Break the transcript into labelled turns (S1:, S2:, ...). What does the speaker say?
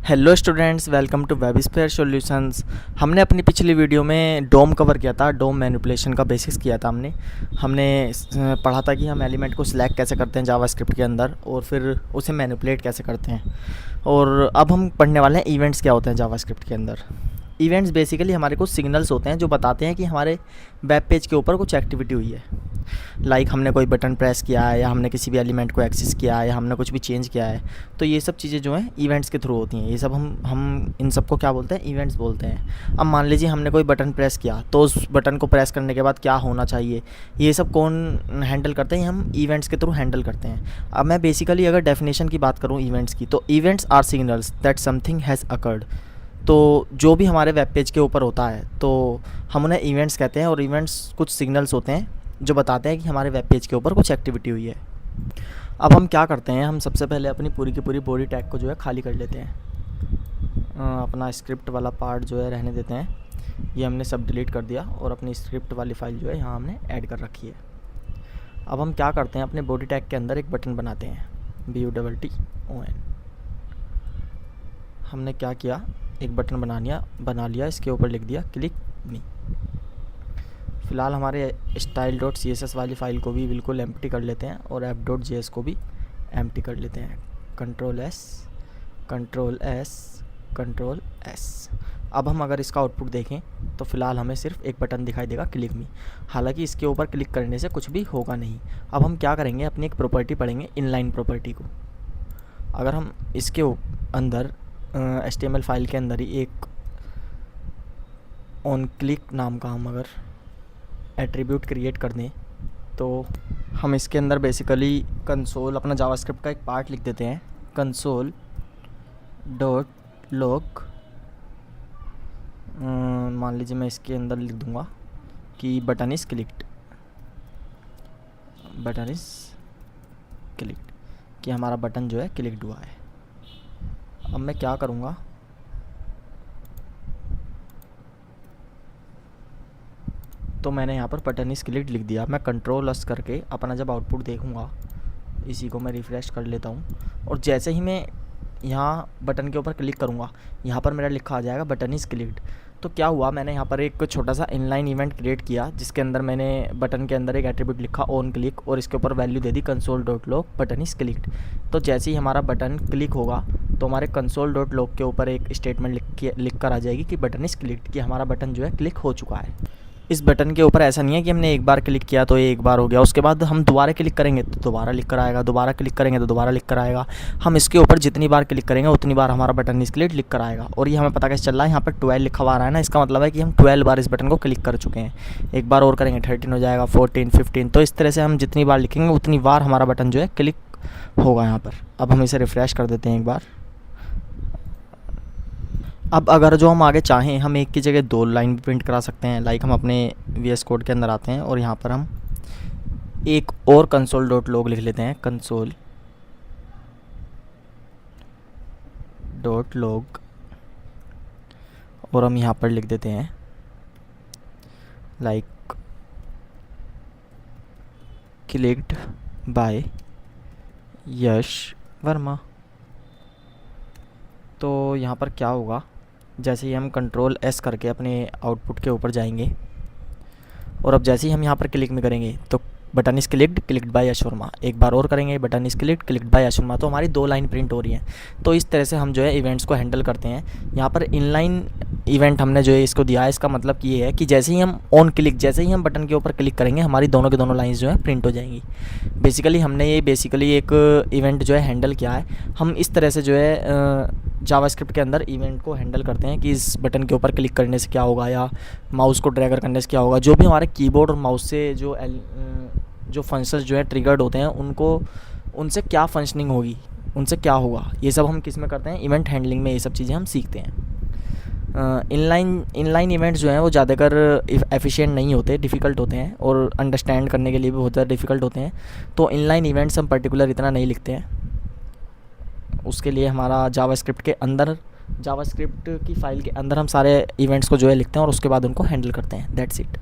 S1: Hello students, welcome to Websphere Solutions. हमने अपनी पिछली वीडियो में डोम कवर किया था। डोम मैनिपुलेशन का बेसिक्स किया था हमने पढ़ा था कि हम एलिमेंट को सिलेक्ट कैसे करते हैं जावास्क्रिप्ट के अंदर और फिर उसे मैनिपुलेट कैसे करते हैं। और अब हम पढ़ने वाले हैं इवेंट्स क्या होते हैं जावास्क्रिप्ट के अंदर। इवेंट्स बेसिकली हमारे कुछ सिग्नल्स होते हैं जो बताते हैं कि हमारे वेब पेज के ऊपर कुछ एक्टिविटी हुई है। लाइक हमने कोई बटन प्रेस किया है, या हमने किसी भी एलिमेंट को एक्सेस किया है, या हमने कुछ भी चेंज किया है। तो ये सब चीज़ें जो हैं इवेंट्स के थ्रू होती हैं। ये सब हम इन सब को क्या बोलते हैं, इवेंट्स बोलते हैं। अब मान लीजिए हमने कोई बटन प्रेस किया, तो उस बटन को प्रेस करने के बाद क्या होना चाहिए, ये सब कौन हैंडल करते हैं, हम इवेंट्स के थ्रू हैंडल करते हैं। अब मैं बेसिकली अगर डेफिनेशन की बात करूँ इवेंट्स की, तो events are signals that something has occurred. तो जो भी हमारे वेब पेज के ऊपर होता है तो हम उन्हें इवेंट्स कहते हैं। और इवेंट्स कुछ सिग्नल्स होते हैं जो बताते हैं कि हमारे वेब पेज के ऊपर कुछ एक्टिविटी हुई है। अब हम क्या करते हैं, हम सबसे पहले अपनी पूरी की पूरी बॉडी टैग को जो है खाली कर लेते हैं। अपना स्क्रिप्ट वाला पार्ट जो है रहने देते हैं। ये हमने सब डिलीट कर दिया और अपनी स्क्रिप्ट वाली फ़ाइल जो है यहाँ हमने ऐड कर रखी है। अब हम क्या करते हैं, अपने बॉडी टैग के अंदर एक बटन बनाते हैं, BUTTON। हमने क्या किया, एक बटन बना लिया, इसके ऊपर लिख दिया क्लिक मी। फ़िलहाल हमारे style.css वाली फ़ाइल को भी बिल्कुल एम्प्टी कर लेते हैं और app.js को भी एम्प्टी कर लेते हैं। Ctrl S। अब हम अगर इसका आउटपुट देखें तो फ़िलहाल हमें सिर्फ एक बटन दिखाई देगा, क्लिक मी। हालांकि इसके ऊपर क्लिक करने से कुछ भी होगा नहीं। अब हम क्या करेंगे, अपनी एक प्रॉपर्टी पढ़ेंगे, इनलाइन प्रॉपर्टी को। अगर हम इसके अंदर HTML फाइल के अंदर ही एक ऑन क्लिक नाम का हम अगर एट्रीब्यूट क्रिएट कर दें, तो हम इसके अंदर बेसिकली कंसोल, अपना जावास्क्रिप्ट का एक पार्ट लिख देते हैं, console.log। मान लीजिए मैं इसके अंदर लिख दूंगा कि बटन इज़ क्लिक्ड कि हमारा बटन जो है क्लिक्ड हुआ है। अब मैं क्या करूँगा, तो मैंने यहाँ पर बटन इज़ क्लिक्ड लिख दिया। मैं Ctrl+S करके अपना जब आउटपुट देखूँगा, इसी को मैं रिफ़्रेश कर लेता हूँ, और जैसे ही मैं यहाँ बटन के ऊपर क्लिक करूँगा, यहाँ पर मेरा लिखा आ जाएगा बटन इज़ क्लिक्ड। तो क्या हुआ, मैंने यहाँ पर एक छोटा सा इनलाइन इवेंट क्रिएट किया जिसके अंदर मैंने बटन के अंदर एक एट्रीब्यूट लिखा ऑन क्लिक और इसके ऊपर value they the console.log button is clicked. तो जैसे ही हमारा बटन क्लिक होगा तो हमारे console.log के ऊपर एक स्टेटमेंट लिख कर आ जाएगी कि बटन इज़ क्लिक्ड, कि हमारा बटन जो है क्लिक हो चुका है। इस बटन के ऊपर ऐसा नहीं है कि हमने एक बार क्लिक किया तो ये एक बार हो गया, उसके बाद हम दोबारा क्लिक करेंगे तो दोबारा लिख कर आएगा, दोबारा क्लिक करेंगे तो दोबारा लिख कर आएगा। हम इसके ऊपर जितनी बार क्लिक करेंगे उतनी बार हमारा बटन इज़ क्लिक्ड लिख कर आएगा। और ये हमें पता कैसे चल रहा है, यहाँ पर 12 लिखा हुआ आ रहा है ना, इसका मतलब है कि हम 12 बार इस बटन को क्लिक कर चुके हैं। एक बार और करेंगे 13 हो जाएगा, 14, 15। तो इस तरह से हम जितनी बार लिखेंगे उतनी बार हमारा बटन जो है क्लिक होगा यहाँ पर। अब हम इसे रिफ़्रेश कर देते हैं एक बार। अब अगर जो हम आगे चाहें, हम एक की जगह 2 लाइन प्रिंट करा सकते हैं। लाइक हम अपने VS कोड के अंदर आते हैं और यहाँ पर हम एक और console.log लिख लेते हैं, console.log, और हम यहाँ पर लिख देते हैं लाइक क्लिक्ड बाय यश वर्मा। तो यहाँ पर क्या होगा, जैसे ही हम Ctrl+S करके अपने आउटपुट के ऊपर जाएंगे और अब जैसे ही हम यहाँ पर क्लिक में करेंगे तो बटन इज़ क्लिक्ड बाय यश वर्मा। एक बार और करेंगे, बटन इज़ क्लिक्ड बाय यश वर्मा। तो हमारी 2 लाइन प्रिंट हो रही हैं। तो इस तरह से हम जो है इवेंट्स को हैंडल करते हैं। यहाँ पर इनलाइन इवेंट हमने जो है इसको दिया है, इसका मतलब कि ये है कि जैसे ही हम ऑन क्लिक, जैसे ही हम बटन के ऊपर क्लिक करेंगे, हमारी दोनों की दोनों लाइंस जो है प्रिंट हो जाएंगी। बेसिकली हमने ये एक इवेंट जो है हैंडल किया है। हम इस तरह से जो है जावास्क्रिप्ट के अंदर इवेंट को हैंडल करते हैं कि इस बटन के ऊपर क्लिक करने से क्या होगा, या माउस को ड्रैग करने से क्या होगा। जो भी हमारे कीबोर्ड और माउस से जो फंक्शंस जो है ट्रिगर्ड होते हैं, उनसे क्या फंक्शनिंग होगी, उनसे क्या होगा, ये सब हम किस में करते हैं, इवेंट हैंडलिंग में ये सब चीज़ें हम सीखते हैं। इनलाइन इवेंट्स जो हैं वो ज़्यादातर एफिशिएंट नहीं होते, डिफ़िकल्ट होते हैं और अंडरस्टैंड करने के लिए भी बहुत ज़्यादा डिफ़िकल्ट होते हैं। तो इनलाइन इवेंट्स हम पर्टिकुलर इतना नहीं लिखते हैं। उसके लिए हमारा जावास्क्रिप्ट की फ़ाइल के अंदर हम सारे इवेंट्स को जो है लिखते हैं और उसके बाद उनको हैंडल करते हैं। That's it.